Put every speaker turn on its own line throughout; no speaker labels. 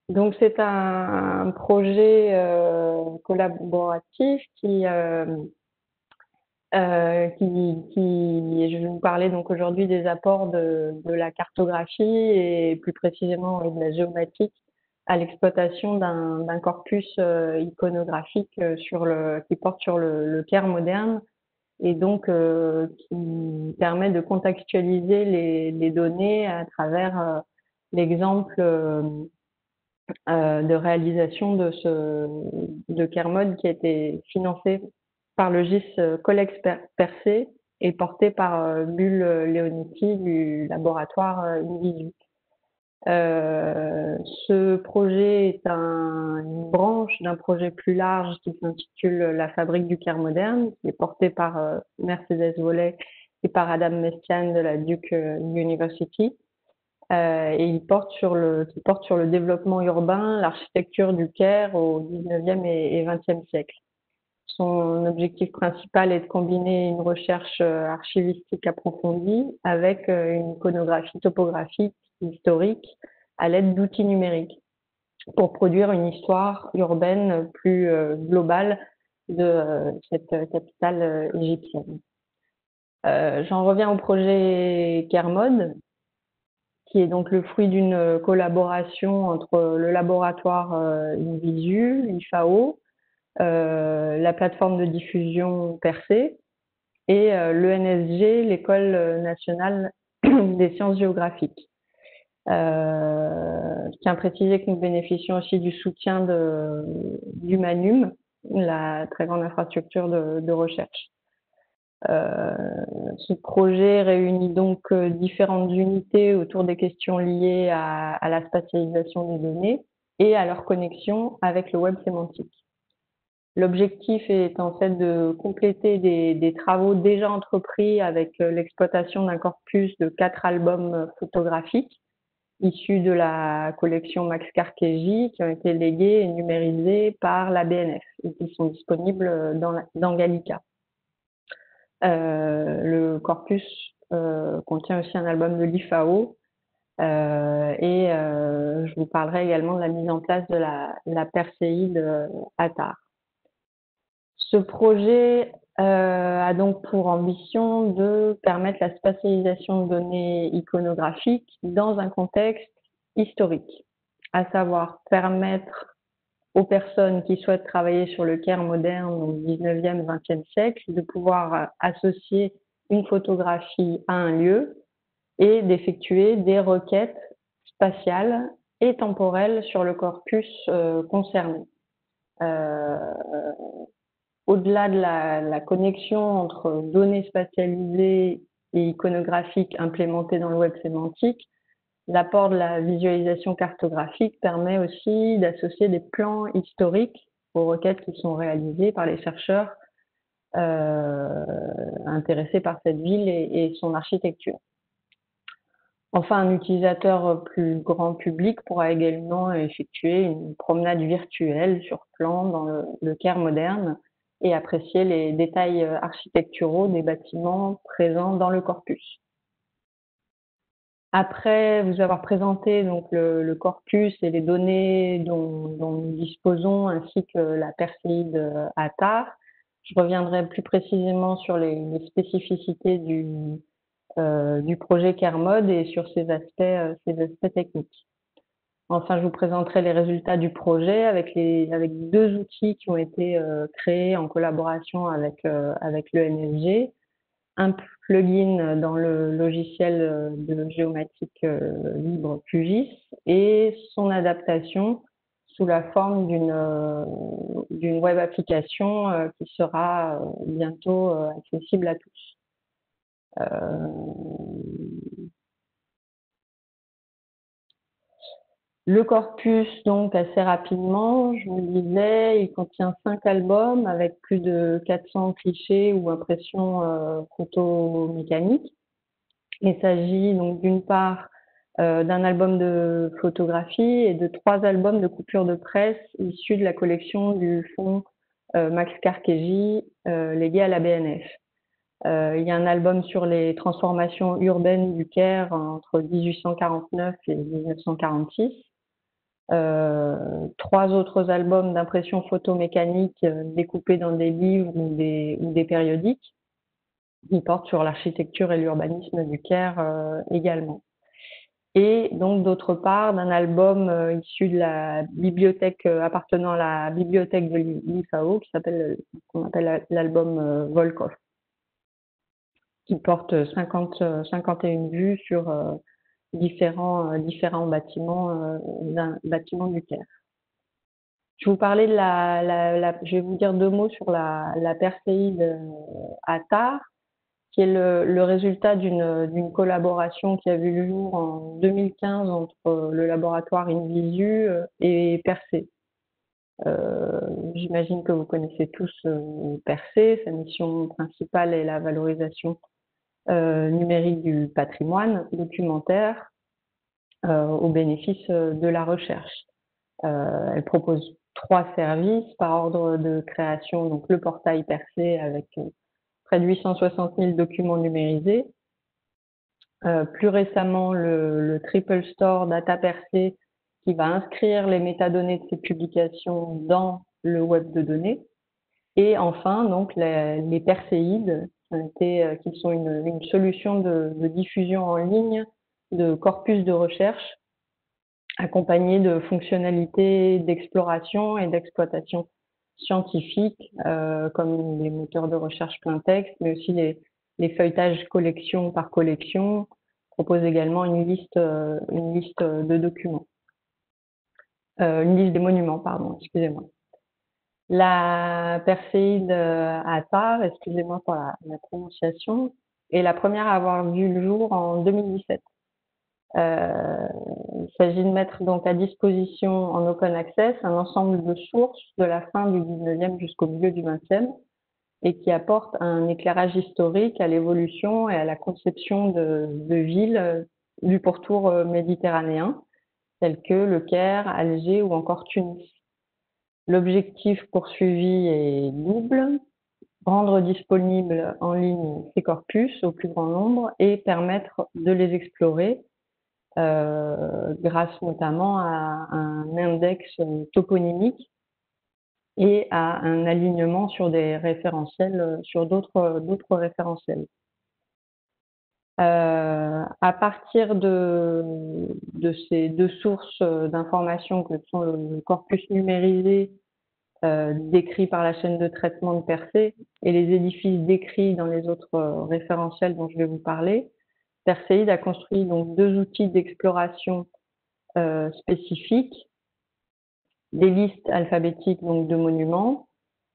Donc c'est un projet collaboratif je vais vous parler donc aujourd'hui des apports de la cartographie et plus précisément de la géomatique à l'exploitation d'un corpus iconographique qui porte sur le Caire moderne et donc qui permet de contextualiser les données à travers l'exemple de réalisation de Kermode qui a été financé par le GIS Collex Percé et porté par Bull Leonetti du laboratoire InVisu. Ce projet est une branche d'un projet plus large qui s'intitule La fabrique du Caire moderne, qui est porté par Mercedes Volley et par Adam Mestian de la Duke University. Et qui porte sur le développement urbain, l'architecture du Caire au 19e et 20e siècle. Son objectif principal est de combiner une recherche archivistique approfondie avec une iconographie topographique, historique, à l'aide d'outils numériques, pour produire une histoire urbaine plus globale de cette capitale égyptienne. J'en reviens au projet Kermode, qui est donc le fruit d'une collaboration entre le laboratoire InVisu, l'IFAO, la plateforme de diffusion Percé et l'ENSG, l'École nationale des sciences géographiques. Je tiens à préciser que nous bénéficions aussi du soutien du MANUM, la très grande infrastructure de recherche. Ce projet réunit donc différentes unités autour des questions liées à la spatialisation des données et à leur connexion avec le web sémantique. L'objectif est en fait de compléter des travaux déjà entrepris avec l'exploitation d'un corpus de 4 albums photographiques issus de la collection Max Carkegi qui ont été légués et numérisés par la BNF et qui sont disponibles dans Gallica. Le corpus contient aussi un album de l'IFAO et je vous parlerai également de la mise en place de la Perséide ATAR. Ce projet a donc pour ambition de permettre la spatialisation de données iconographiques dans un contexte historique, à savoir permettre aux personnes qui souhaitent travailler sur le Caire moderne au 19e, 20e siècle de pouvoir associer une photographie à un lieu et d'effectuer des requêtes spatiales et temporelles sur le corpus concerné. Au-delà de la connexion entre données spatialisées et iconographiques implémentées dans le web sémantique, l'apport de la visualisation cartographique permet aussi d'associer des plans historiques aux requêtes qui sont réalisées par les chercheurs intéressés par cette ville et son architecture. Enfin, un utilisateur plus grand public pourra également effectuer une promenade virtuelle sur plan dans le Caire moderne et apprécier les détails architecturaux des bâtiments présents dans le corpus. Après vous avoir présenté donc le corpus et les données dont nous disposons, ainsi que la Perséide ATAR, je reviendrai plus précisément sur les spécificités du projet Kermode et sur ses aspects techniques. Enfin, je vous présenterai les résultats du projet avec 2 outils qui ont été créés en collaboration avec l'ENSG, un plugin dans le logiciel de géomatique libre QGIS et son adaptation sous la forme d'une web application qui sera bientôt accessible à tous. Le corpus, donc, assez rapidement, je vous le disais, il contient 5 albums avec plus de 400 clichés ou impressions photomécaniques. Il s'agit donc d'une part d'un album de photographie et de 3 albums de coupures de presse issus de la collection du fonds Max Carkegi légué à la BNF. Il y a un album sur les transformations urbaines du Caire entre 1849 et 1946. 3 autres albums d'impression photomécanique découpés dans des livres ou des périodiques qui portent sur l'architecture et l'urbanisme du Caire également. Et donc d'autre part d'un album issu de la bibliothèque appartenant à la bibliothèque de l'IFAO qui s'appelle qu'on appelle l'album Volkov, qui porte 51 vues sur différents bâtiments du Caire. Je vais vous parler je vais vous dire 2 mots sur la Perséide Attar, qui est le résultat d'une collaboration qui a vu le jour en 2015 entre le laboratoire InVisu et Persée. J'imagine que vous connaissez tous Persée. Sa mission principale est la valorisation numérique du patrimoine documentaire au bénéfice de la recherche. Elle propose 3 services par ordre de création, donc le portail Persée avec près de 860 000 documents numérisés. Plus récemment, le Triple Store Data Persée qui va inscrire les métadonnées de ces publications dans le web de données. Et enfin, donc, les Perséides, qui sont une solution de diffusion en ligne de corpus de recherche accompagnés de fonctionnalités d'exploration et d'exploitation scientifique, comme les moteurs de recherche plein texte, mais aussi les feuilletages collection par collection, propose également une liste de documents. Une liste des monuments, pardon, excusez-moi. La Perséide Attar, excusez-moi pour la prononciation, est la première à avoir vu le jour en 2017. Il s'agit de mettre donc à disposition en open access un ensemble de sources de la fin du 19e jusqu'au milieu du 20e et qui apporte un éclairage historique à l'évolution et à la conception de villes du pourtour méditerranéen, telles que le Caire, Alger ou encore Tunis. L'objectif poursuivi est double: rendre disponibles en ligne ces corpus au plus grand nombre et permettre de les explorer grâce notamment à un index toponymique et à un alignement sur des référentiels, sur d'autres référentiels. À partir de ces 2 sources d'informations que sont le corpus numérisé décrit par la chaîne de traitement de Persée et les édifices décrits dans les autres référentiels dont je vais vous parler, Perséide a construit donc 2 outils d'exploration spécifiques, des listes alphabétiques donc de monuments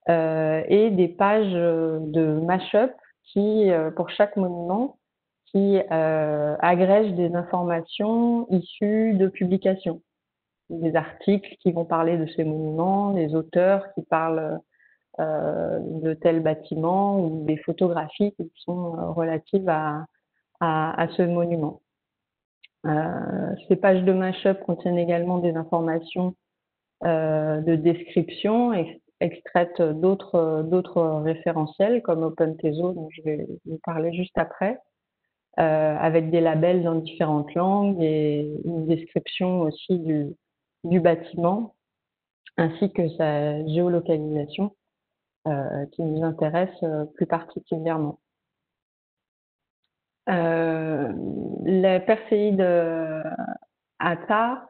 et des pages de mashup qui, pour chaque monument, qui agrègent des informations issues de publications, des articles qui vont parler de ces monuments, des auteurs qui parlent de tel bâtiment ou des photographies qui sont relatives à ce monument. Ces pages de mashup contiennent également des informations de description extraites d'autres référentiels comme OpenTeso, dont je vais vous parler juste après, avec des labels dans différentes langues et une description aussi du bâtiment ainsi que sa géolocalisation qui nous intéresse plus particulièrement. La Perséide Attar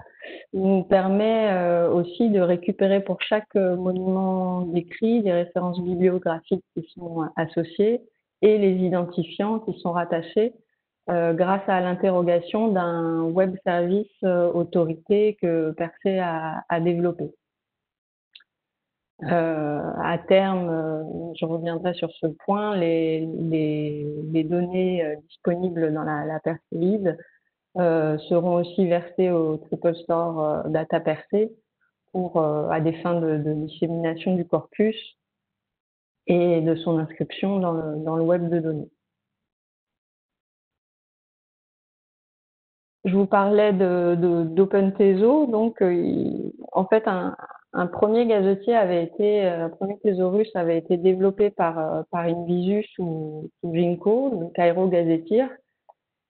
nous permet aussi de récupérer pour chaque monument décrit des références bibliographiques qui sont associées et les identifiants qui sont rattachés grâce à l'interrogation d'un web service autorité que Persée a développé. À terme, je reviendrai sur ce point, les données disponibles dans la Perséide seront aussi versées au Triple Store Data Persée à des fins de dissémination du corpus et de son inscription dans le web de données. Je vous parlais d'OpenTeso, donc en fait un premier gazetier un premier thésaurus avait été développé par InVisu sous Ginkgo, le Cairo Gazetteer,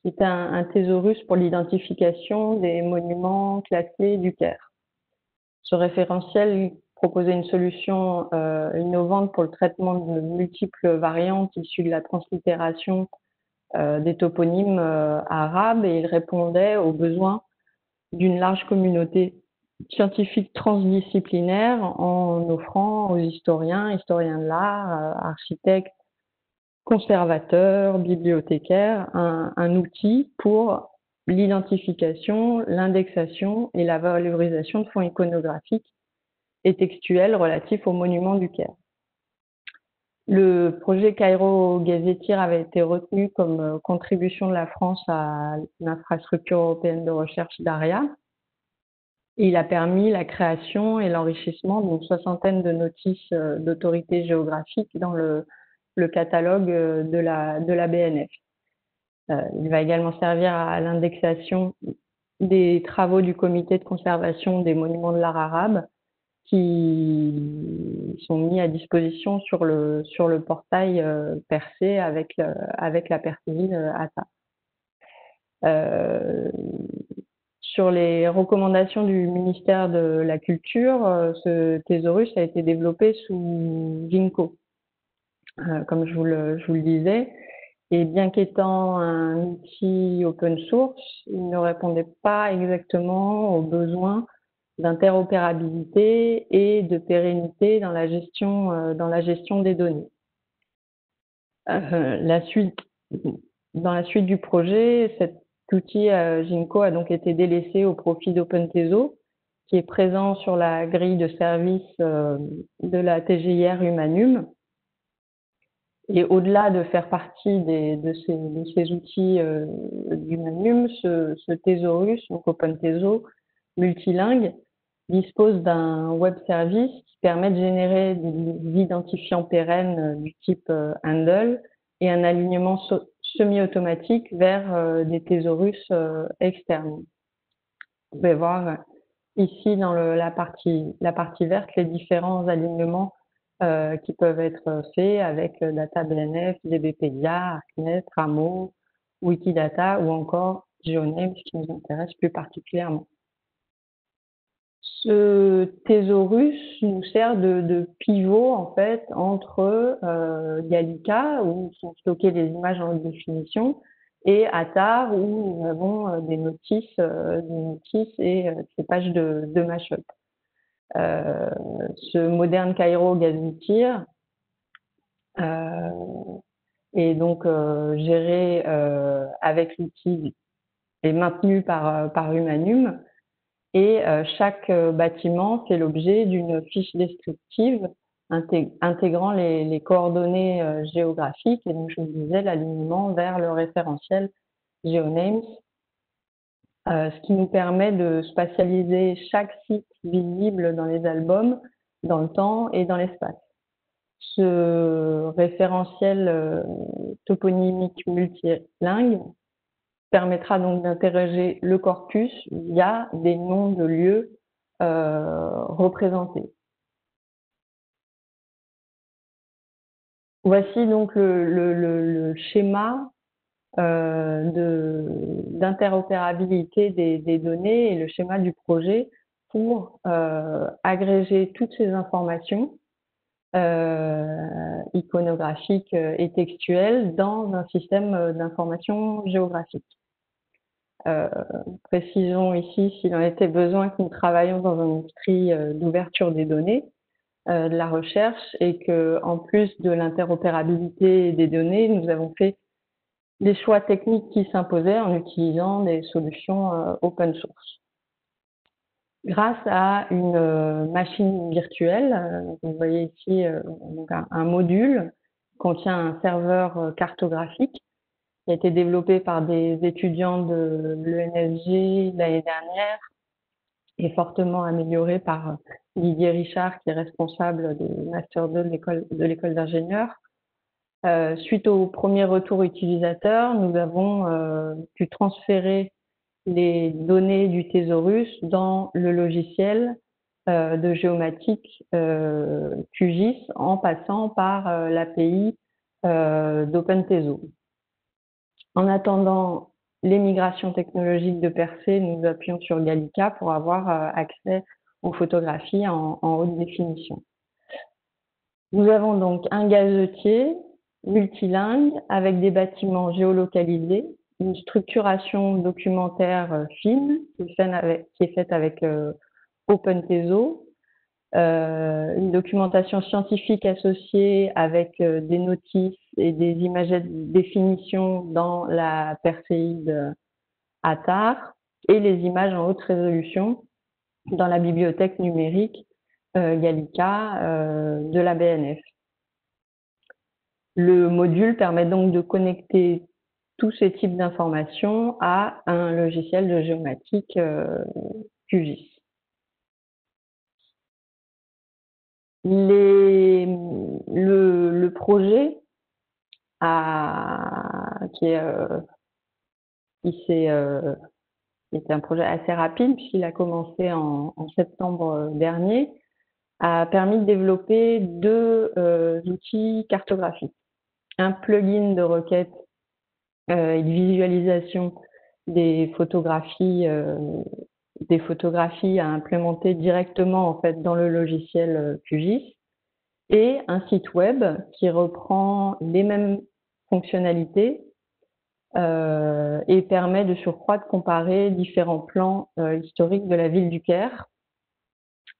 qui est un thésaurus pour l'identification des monuments classés du Caire. Ce référentiel proposait une solution innovante pour le traitement de multiples variantes issues de la translittération des toponymes arabes, et il répondait aux besoins d'une large communauté scientifique transdisciplinaire en offrant aux historiens de l'art, architectes, conservateurs, bibliothécaires, un outil pour l'identification, l'indexation et la valorisation de fonds iconographiques et textuels relatifs aux monuments du Caire. Le projet Cairo Gazetteer avait été retenu comme contribution de la France à l'infrastructure européenne de recherche d'ARIA. Il a permis la création et l'enrichissement d'une soixantaine de notices d'autorités géographiques dans le catalogue de la BNF. Il va également servir à l'indexation des travaux du comité de conservation des monuments de l'art arabe, qui sont mis à disposition sur le portail percé avec la persévine ATA. Sur les recommandations du ministère de la Culture, ce thésaurus a été développé sous Ginkgo, comme je vous le disais. Et bien qu'étant un outil open source, il ne répondait pas exactement aux besoins d'interopérabilité et de pérennité dans la gestion des données. Dans la suite du projet, cet outil Ginkgo a donc été délaissé au profit d'OpenTeso, qui est présent sur la grille de service de la TGIR Humanum. Et au-delà de faire partie de ces outils d'Humanum, ce thésaurus, donc OpenTeso, multilingue, dispose d'un web service qui permet de générer des identifiants pérennes du type handle et un alignement semi-automatique vers des thésaurus externes. Vous pouvez voir ici dans la partie verte les différents alignements qui peuvent être faits avec DataBNF, DBpedia, ArcNet, Ramo, Wikidata ou encore GeoNames, qui nous intéresse plus particulièrement. Ce thésaurus nous sert de pivot en fait entre Gallica, où sont stockées les images en haute définition, et Atar, où nous avons des notices et ces pages de mashup. Ce moderne Cairo Gazetteer est donc géré avec l'outil et maintenu par Humanum. Et chaque bâtiment fait l'objet d'une fiche descriptive intégrant les coordonnées géographiques et donc je vous disais l'alignement vers le référentiel GeoNames, ce qui nous permet de spatialiser chaque site visible dans les albums, dans le temps et dans l'espace. Ce référentiel toponymique multilingue permettra donc d'interroger le corpus via des noms de lieux représentés. Voici donc le schéma d'interopérabilité des données et le schéma du projet pour agréger toutes ces informations iconographiques et textuelles dans un système d'information géographique. Précisons ici, s'il en était besoin, que nous travaillons dans un esprit d'ouverture des données, de la recherche, et qu'en plus de l'interopérabilité des données, nous avons fait des choix techniques qui s'imposaient en utilisant des solutions open source. Grâce à une machine virtuelle, vous voyez ici donc un module qui contient un serveur cartographique qui a été développé par des étudiants de l'ENSG l'année dernière et fortement amélioré par Didier Richard, qui est responsable du Master 2 de l'école d'ingénieurs. Suite au premier retour utilisateur, nous avons pu transférer les données du thésaurus dans le logiciel de géomatique QGIS en passant par l'API d'OpenTeso. En attendant les migrations technologiques de Percé, nous appuyons sur Gallica pour avoir accès aux photographies en haute définition. Nous avons donc un gazetier multilingue avec des bâtiments géolocalisés, une structuration documentaire fine qui est faite avec OpenTeso, une documentation scientifique associée avec des notices et des images de définition dans la perséide ATAR et les images en haute résolution dans la bibliothèque numérique Gallica de la BNF. Le module permet donc de connecter tous ces types d'informations à un logiciel de géomatique QGIS. Le projet était un projet assez rapide puisqu'il a commencé en septembre dernier, a permis de développer deux outils cartographiques. Un plugin de requête et de visualisation des photographies à implémenter directement en fait dans le logiciel QGIS, et un site web qui reprend les mêmes fonctionnalités et permet de surcroît de comparer différents plans historiques de la ville du Caire.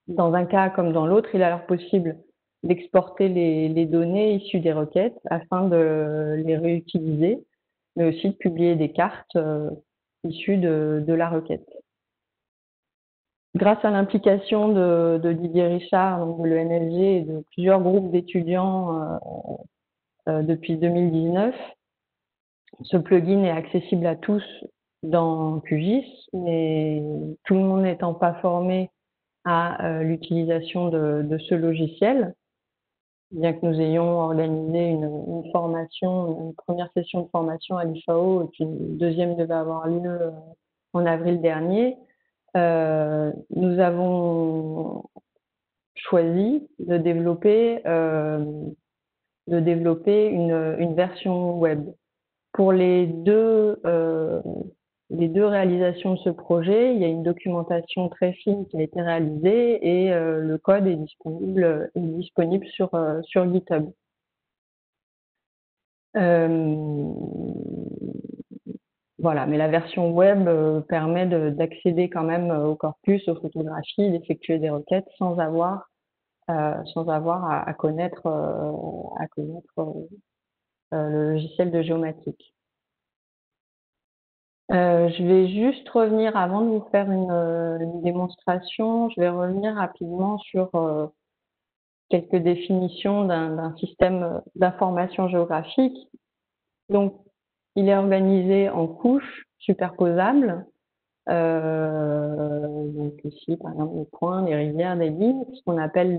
Dans un cas comme dans l'autre, il est alors possible d'exporter les données issues des requêtes afin de les réutiliser, mais aussi de publier des cartes issues de la requête. Grâce à l'implication de Didier Richard, donc de l'ENLG, et de plusieurs groupes d'étudiants depuis 2019, ce plugin est accessible à tous dans QGIS, mais tout le monde n'étant pas formé à l'utilisation de ce logiciel, bien que nous ayons organisé une formation, une première session de formation à l'IFAO, et puis une deuxième devait avoir lieu en avril dernier. Nous avons choisi de développer une version web. Pour les deux réalisations de ce projet, il y a une documentation très fine qui a été réalisée et le code est disponible sur GitHub. Voilà, mais la version web permet d'accéder quand même au corpus, aux photographies, d'effectuer des requêtes sans avoir à connaître le logiciel de géomatique. Je vais juste revenir, avant de vous faire une démonstration, je vais revenir rapidement sur quelques définitions d'un système d'information géographique. Donc, il est organisé en couches superposables. Donc ici, par exemple, des points, des rivières, des lignes, ce qu'on appelle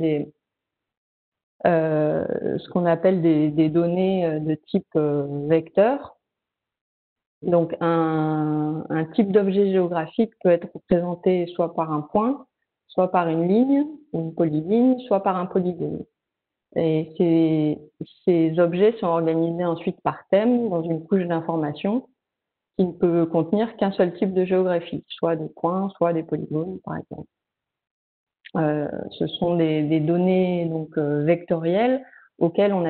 des données de type vecteur. Donc un type d'objet géographique peut être représenté soit par un point, soit par une ligne, une polyligne, soit par un polygone. Et ces objets sont organisés ensuite par thème dans une couche d'information qui ne peut contenir qu'un seul type de géographie, soit des points, soit des polygones, par exemple. Ce sont des données donc vectorielles auxquelles on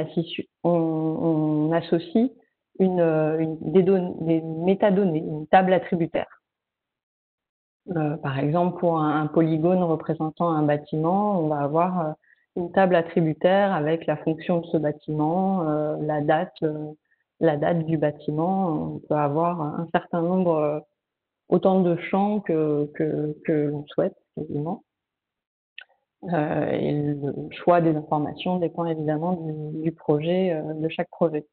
associe des métadonnées, une table attributaire. Par exemple, pour un polygone représentant un bâtiment, on va avoir une table attributaire avec la fonction de ce bâtiment, la date du bâtiment. On peut avoir un certain nombre, autant de champs que l'on souhaite, quasiment. Et le choix des informations dépend évidemment du projet, de chaque projet.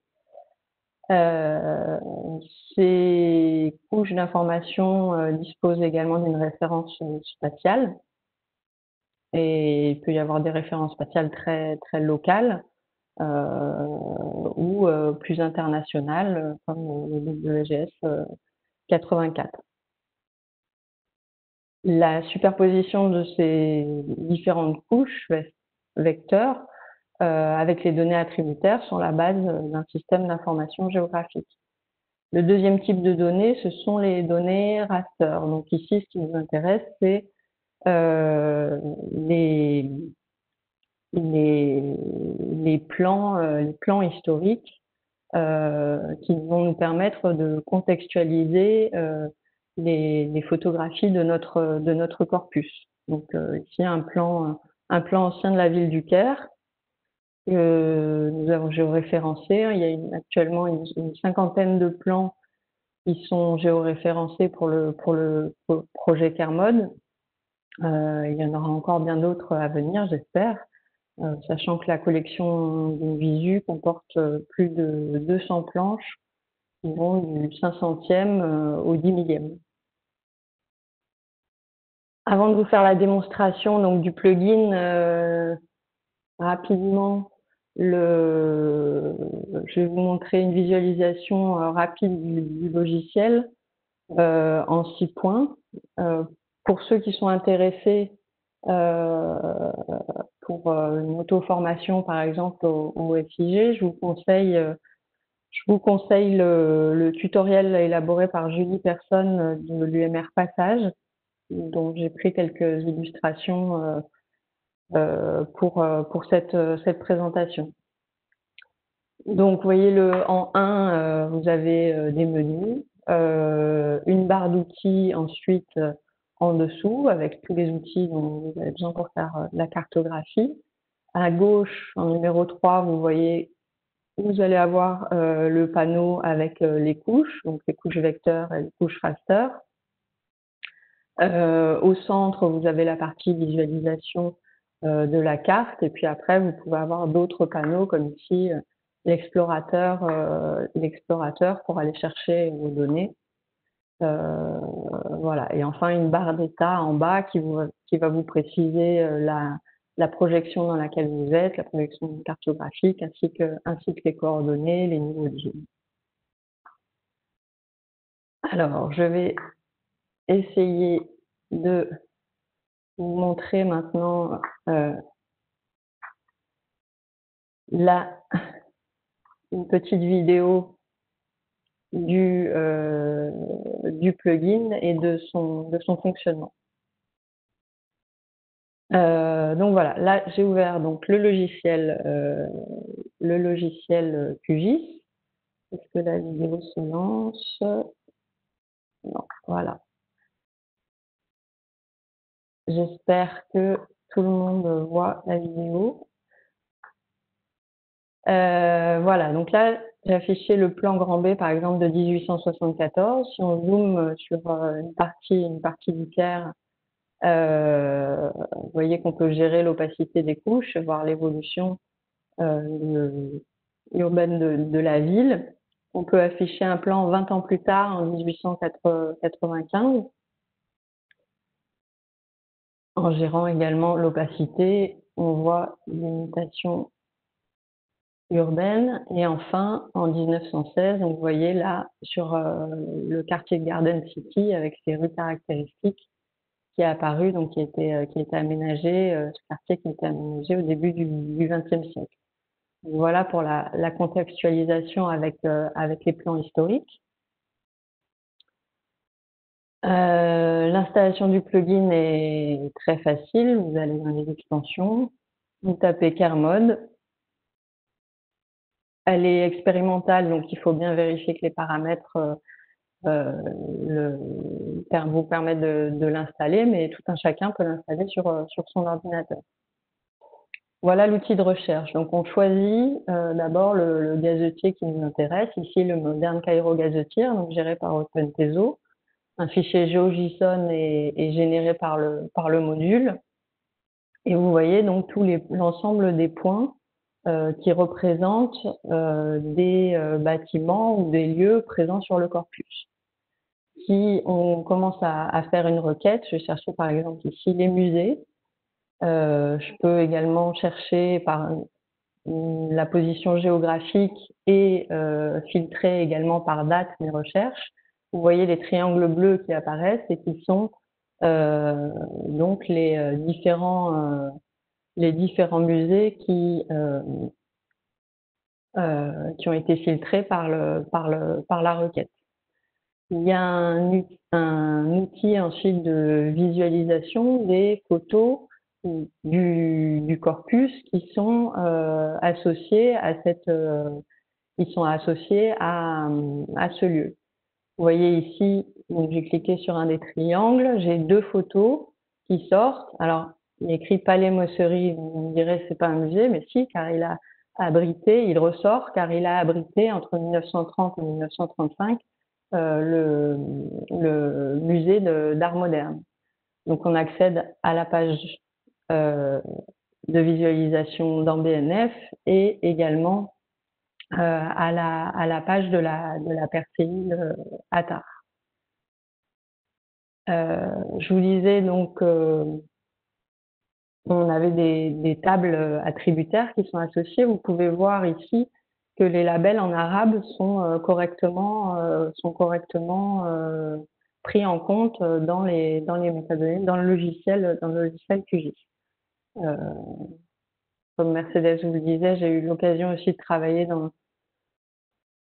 Ces couches d'informations disposent également d'une référence spatiale, et il peut y avoir des références spatiales très, très locales ou plus internationales, comme le WGS 84. La superposition de ces différentes couches vecteurs avec les données attributaires sont la base d'un système d'information géographique. Le deuxième type de données, ce sont les données raster. Donc ici, ce qui nous intéresse, c'est les, les plans historiques qui vont nous permettre de contextualiser les photographies de notre corpus. Donc ici un plan ancien de la ville du Caire que nous avons géoréférencé. Il y a actuellement une cinquantaine de plans qui sont géoréférencés pour le projet Kermode. Il y en aura encore bien d'autres à venir, j'espère, sachant que la collection du Visu comporte plus de 200 planches qui vont du 500e au 10 millième. Avant de vous faire la démonstration donc, du plugin, rapidement, je vais vous montrer une visualisation rapide du logiciel en 6 points. Pour ceux qui sont intéressés pour une auto-formation, par exemple, au FIG, je vous conseille le tutoriel élaboré par Julie Personne de l'UMR Passage, dont j'ai pris quelques illustrations pour cette présentation. Donc, vous voyez, en 1, vous avez des menus, une barre d'outils ensuite en dessous, avec tous les outils dont vous avez besoin pour faire la cartographie. À gauche, en numéro 3, vous voyez, vous allez avoir le panneau avec les couches, donc les couches vecteurs et les couches raster. Au centre, vous avez la partie visualisation de la carte, et puis après, vous pouvez avoir d'autres panneaux, comme ici, l'explorateur pour aller chercher vos données. Voilà. Et enfin, une barre d'état en bas qui va vous préciser la projection dans laquelle vous êtes, la projection cartographique, ainsi que les coordonnées, les niveaux de zoom. Alors, je vais essayer de vous montrer maintenant une petite vidéo du plugin et de son fonctionnement. Donc voilà, là j'ai ouvert donc le logiciel QGIS. Est-ce que la vidéo se lance? Non, voilà. J'espère que tout le monde voit la vidéo. Voilà, donc là j'ai affiché le plan Grand B par exemple de 1874. Si on zoome sur une partie du Caire, vous voyez qu'on peut gérer l'opacité des couches, voir l'évolution urbaine de la ville. On peut afficher un plan 20 ans plus tard, en 1895, en gérant également l'opacité. On voit l'imitation urbaine. Et enfin, en 1916, donc vous voyez là, sur le quartier de Garden City, avec ses rues caractéristiques, qui est apparu, donc qui a été aménagé, ce quartier qui a été aménagé au début du XXe siècle. Voilà pour la contextualisation avec les plans historiques. L'installation du plugin est très facile. Vous allez dans les extensions, vous tapez Kermode. Elle est expérimentale, donc il faut bien vérifier que les paramètres vous permettent de l'installer, mais tout un chacun peut l'installer sur son ordinateur. Voilà l'outil de recherche. Donc on choisit d'abord le gazetier qui nous intéresse, ici le Modern Cairo Gazetteer, donc géré par OpenTeso. Un fichier GeoJSON est généré par le module. Et vous voyez donc l'ensemble des points qui représentent des bâtiments ou des lieux présents sur le corpus. Si on commence à faire une requête, je vais chercher par exemple ici les musées. Je peux également chercher par la position géographique et filtrer également par date mes recherches. Vous voyez les triangles bleus qui apparaissent et qui sont donc les différents musées qui ont été filtrés par la requête. Il y a un outil outil ensuite de visualisation des photos du corpus qui sont associés à ce lieu. Vous voyez ici, donc j'ai cliqué sur un des triangles, j'ai deux photos qui sortent. Alors, il est écrit Palais Mossery, on dirait que c'est pas un musée, mais si, car il ressort car il a abrité entre 1930 et 1935 le musée d'art moderne. Donc, on accède à la page de visualisation dans BNF et également à la page de la perséide Attar. Je vous disais donc on avait des tables attributaires qui sont associées. Vous pouvez voir ici que les labels en arabe sont correctement pris en compte dans les métadonnées, dans le logiciel QGIS. Comme Mercedes vous le disait, j'ai eu l'occasion aussi de travailler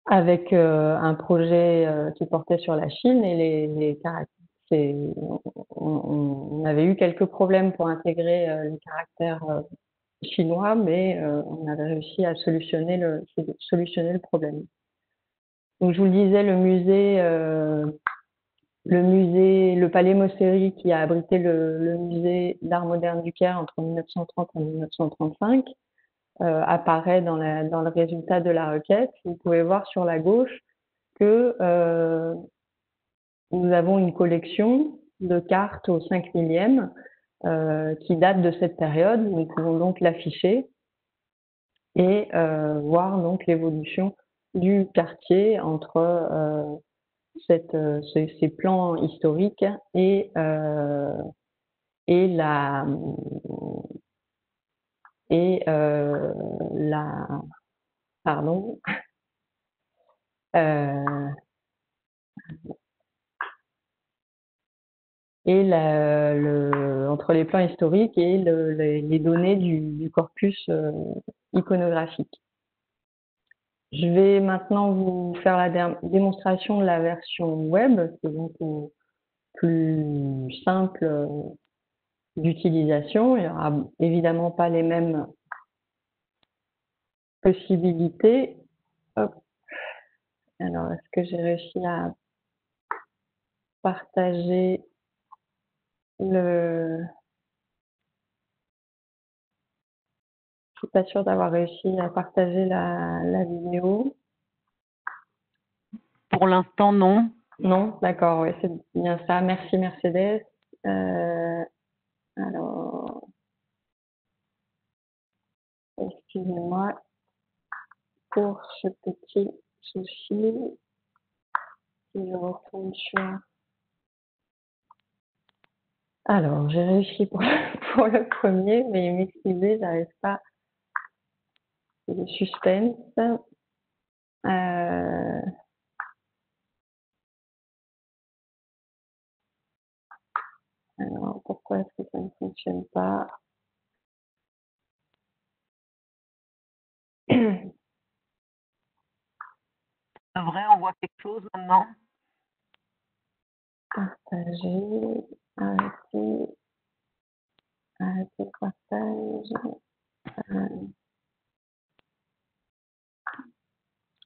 avec un projet qui portait sur la Chine et les caractères. On avait eu quelques problèmes pour intégrer les caractères chinois, mais on avait réussi à solutionner le problème. Donc je vous le disais, le Palais Mossery qui a abrité le musée d'art moderne du Caire entre 1930 et 1935 apparaît dans le résultat de la requête. Vous pouvez voir sur la gauche que nous avons une collection de cartes au 5 millième qui date de cette période. Nous pouvons donc l'afficher et voir donc l'évolution du quartier entre ces plans historiques et la pardon et entre les plans historiques et les données du corpus iconographique. Je vais maintenant vous faire la démonstration de la version web, qui est donc plus simple d'utilisation. Il n'y aura évidemment pas les mêmes possibilités. Hop. Alors, est-ce que j'ai réussi à partager Je suis pas sûre d'avoir réussi à partager la vidéo.
Pour l'instant, non.
Non, d'accord, oui, c'est bien ça. Merci Mercedes. Alors, excusez-moi pour ce petit souci. Si je retourne sur... Alors, j'ai réussi pour le premier, mais m'excusez, j'arrive pas. C'est le suspense. Alors, pourquoi est-ce que ça ne fonctionne pas?
C'est vrai, on voit quelque chose maintenant.
Partager, arrêter le partage.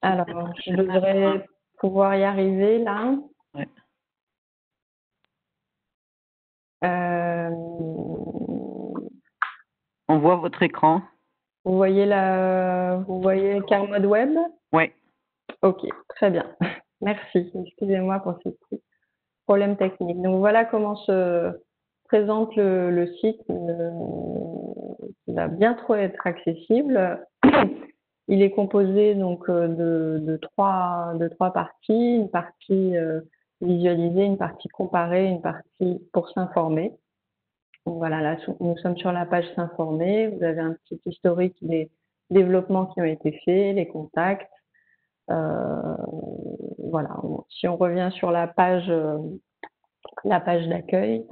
Alors, je devrais pouvoir y arriver là.
Ouais. On voit votre écran.
Vous voyez Car Mode Web?
Oui.
Ok, très bien. Merci. Excusez-moi pour ce petit problème technique. Donc voilà comment se présente le site qui va bientôt être accessible. Il est composé donc de trois parties, une partie visualisée, une partie comparée, une partie pour s'informer. Donc voilà, là nous sommes sur la page s'informer. Vous avez un petit historique des développements qui ont été faits, les contacts. Voilà. Si on revient sur la page d'accueil,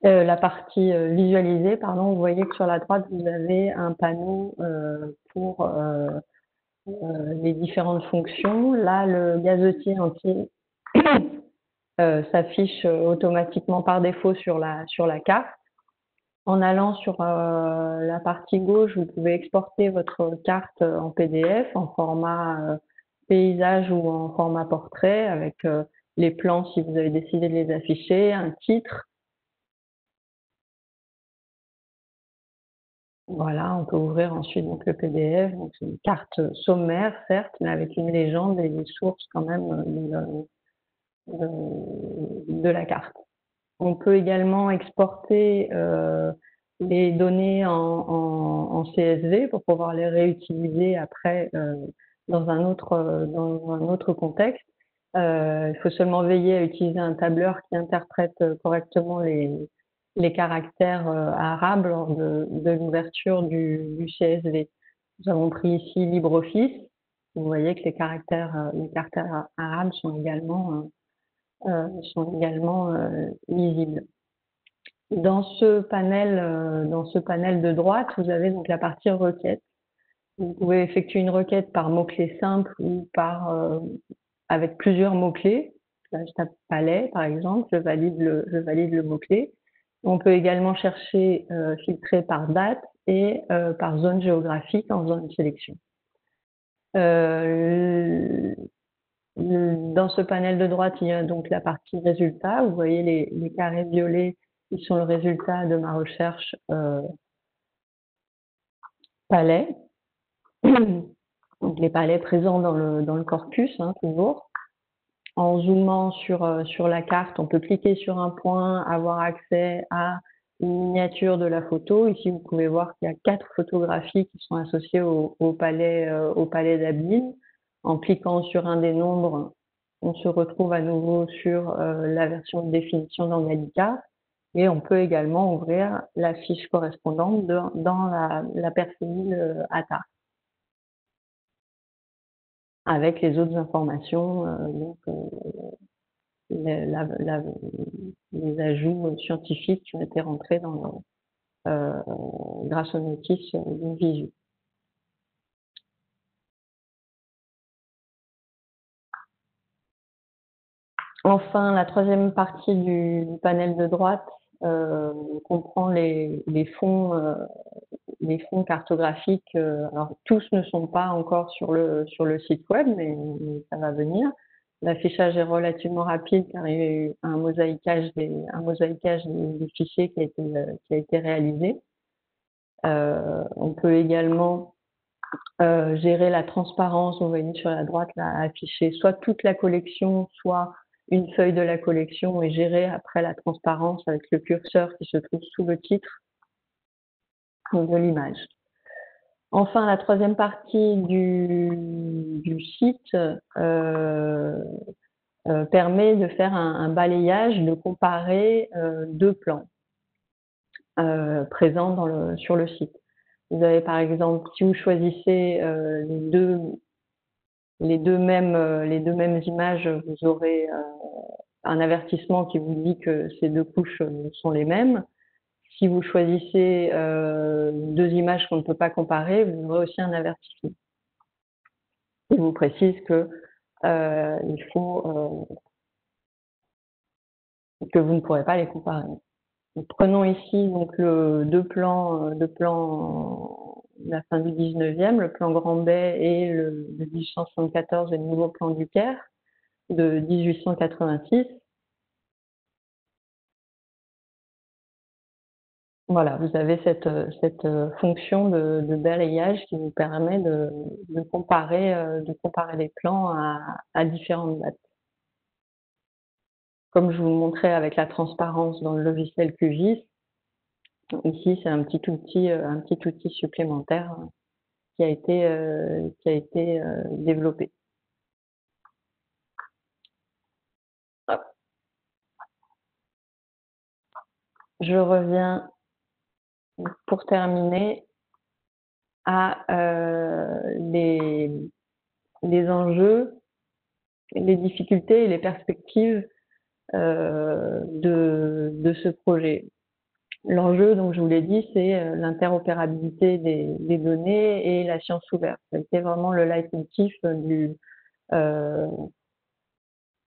la partie visualisée, pardon, vous voyez que sur la droite vous avez un panneau pour les différentes fonctions. Là, le gazetier entier s'affiche automatiquement par défaut sur la carte. En allant sur la partie gauche, vous pouvez exporter votre carte en PDF, en format paysage ou en format portrait, avec les plans si vous avez décidé de les afficher, un titre. Voilà, on peut ouvrir ensuite donc le PDF. Donc c'est une carte sommaire, certes, mais avec une légende et des sources quand même de la carte. On peut également exporter les données en CSV pour pouvoir les réutiliser après dans un autre contexte. Il faut seulement veiller à utiliser un tableur qui interprète correctement les caractères arabes lors de l'ouverture du CSV. Nous avons pris ici LibreOffice. Vous voyez que les caractères arabes sont également lisibles. Dans ce panel de droite, vous avez donc la partie requête. Vous pouvez effectuer une requête par mot-clé simple ou avec plusieurs mots-clés. Là, je tape palais, par exemple, je valide le mot-clé. On peut également chercher, filtrer par date et par zone géographique en faisant une sélection. Dans ce panel de droite, il y a donc la partie résultats. Vous voyez les carrés violets qui sont le résultat de ma recherche palais. Donc les palais présents dans le corpus, hein, toujours. En zoomant sur la carte, on peut cliquer sur un point, avoir accès à une miniature de la photo. Ici, vous pouvez voir qu'il y a 4 photographies qui sont associées au palais d'Abydos. En cliquant sur un des nombres, on se retrouve à nouveau sur la version de définition d'Angelica. Et on peut également ouvrir la fiche correspondante dans la percéile ATA, avec les autres informations, les ajouts scientifiques qui ont été rentrés grâce aux notices Visu. Enfin, la troisième partie du panel de droite comprend les fonds cartographiques. Alors, tous ne sont pas encore sur le site web, mais ça va venir. L'affichage est relativement rapide car il y a eu un mosaïquage des fichiers qui a été réalisé. On peut également gérer la transparence. Vous voyez sur la droite là, afficher soit toute la collection, soit une feuille de la collection, et gérer après la transparence avec le curseur qui se trouve sous le titre de l'image. Enfin, la troisième partie du site permet de faire un balayage, de comparer deux plans présents sur le site. Vous avez par exemple, si vous choisissez les deux mêmes images, vous aurez un avertissement qui vous dit que ces deux couches sont les mêmes. Si vous choisissez deux images qu'on ne peut pas comparer, vous aurez aussi un avertissement. Il vous précise que il faut que vous ne pourrez pas les comparer. Donc, prenons ici donc deux plans de la fin du 19e, le plan Grand Bay et de 1874 et le nouveau plan du Caire de 1886. Voilà, vous avez cette fonction de balayage qui vous permet de comparer les plans à différentes dates. Comme je vous montrais avec la transparence dans le logiciel QGIS, ici c'est un petit outil supplémentaire qui a été développé. Hop. Je reviens pour terminer à les enjeux, les difficultés et les perspectives de ce projet. L'enjeu, donc je vous l'ai dit, c'est l'interopérabilité des données et la science ouverte. C'était vraiment le leitmotiv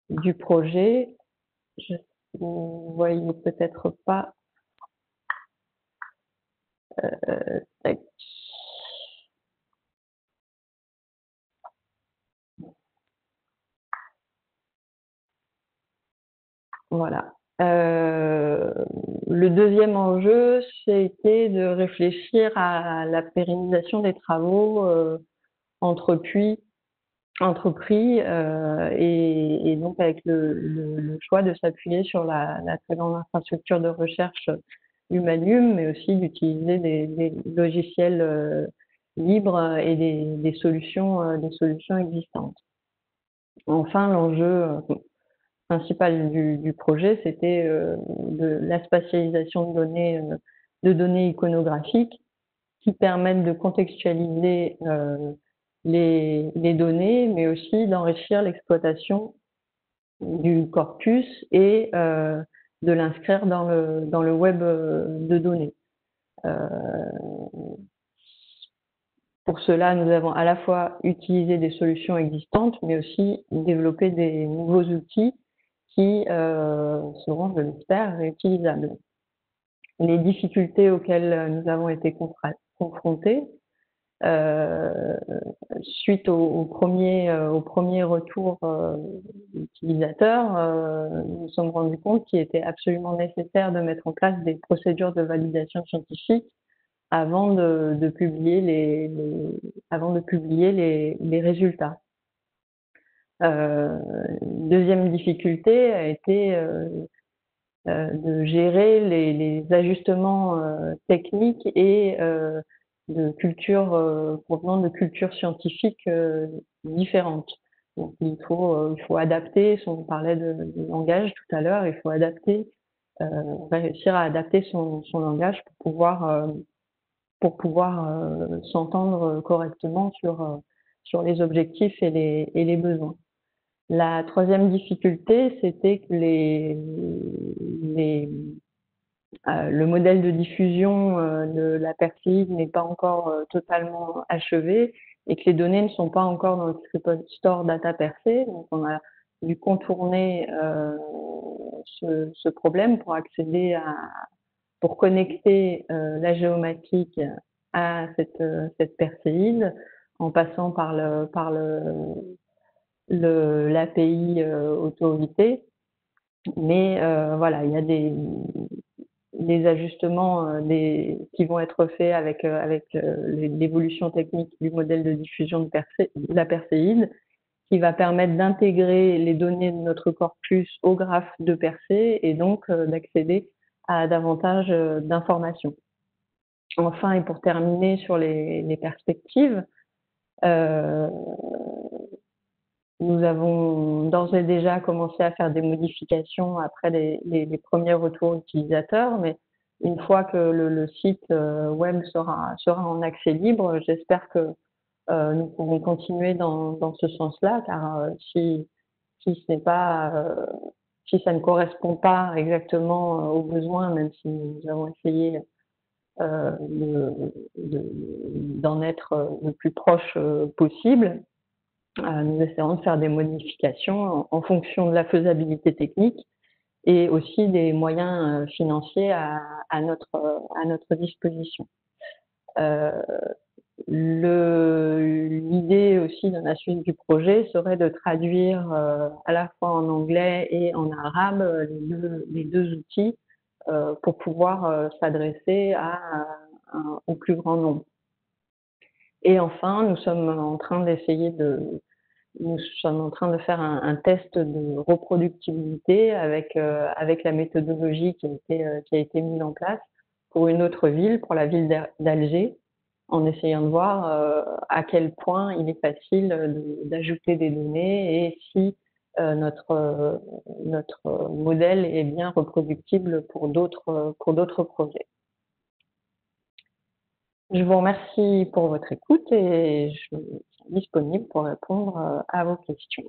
du projet. Vous voyez peut-être pas. Tac. Voilà. Le deuxième enjeu, c'était de réfléchir à la pérennisation des travaux entrepris et donc avec le choix de s'appuyer sur la très grande infrastructure de recherche Humanium, mais aussi d'utiliser des logiciels libres et des solutions existantes. Enfin, l'enjeu principal du projet, c'était de la spatialisation de données iconographiques qui permettent de contextualiser les données, mais aussi d'enrichir l'exploitation du corpus et de l'inscrire dans le web de données. Pour cela, nous avons à la fois utilisé des solutions existantes, mais aussi développé des nouveaux outils qui seront, je l'espère, réutilisables. Les difficultés auxquelles nous avons été confrontés suite au premier retour utilisateur, nous nous sommes rendus compte qu'il était absolument nécessaire de mettre en place des procédures de validation scientifique avant de publier les résultats. Deuxième difficulté a été de gérer les ajustements techniques et de cultures provenant de cultures scientifiques différentes. Donc il faut adapter, on parlait de langage tout à l'heure, il faut réussir à adapter son langage pour pouvoir s'entendre correctement sur les objectifs et les besoins. La troisième difficulté, c'était que le modèle de diffusion de la perséide n'est pas encore totalement achevé et que les données ne sont pas encore dans le Store Data Percé. Donc on a dû contourner ce problème pour connecter la géomatique à cette perséide en passant par l'API autorité. Mais voilà, il y a des ajustements qui vont être faits avec l'évolution technique du modèle de diffusion de la perséide, qui va permettre d'intégrer les données de notre corpus au graphe de Persée et donc d'accéder à davantage d'informations. Enfin, et pour terminer sur les perspectives, nous avons d'ores et déjà commencé à faire des modifications après les premiers retours utilisateurs, mais une fois que le site web sera en accès libre, j'espère que nous pourrons continuer dans ce sens-là, car si ça ne correspond pas exactement aux besoins, même si nous avons essayé d'en être le plus proche possible, nous essayerons de faire des modifications en fonction de la faisabilité technique et aussi des moyens financiers à notre disposition. L'idée aussi dans la suite du projet serait de traduire à la fois en anglais et en arabe les deux outils pour pouvoir s'adresser au plus grand nombre. Et enfin, nous sommes en train de faire un test de reproductibilité avec la méthodologie qui a été mise en place pour une autre ville, pour la ville d'Alger, en essayant de voir à quel point il est facile d'ajouter des données et si notre modèle est bien reproductible pour d'autres projets. Je vous remercie pour votre écoute et je suis disponible pour répondre à vos questions.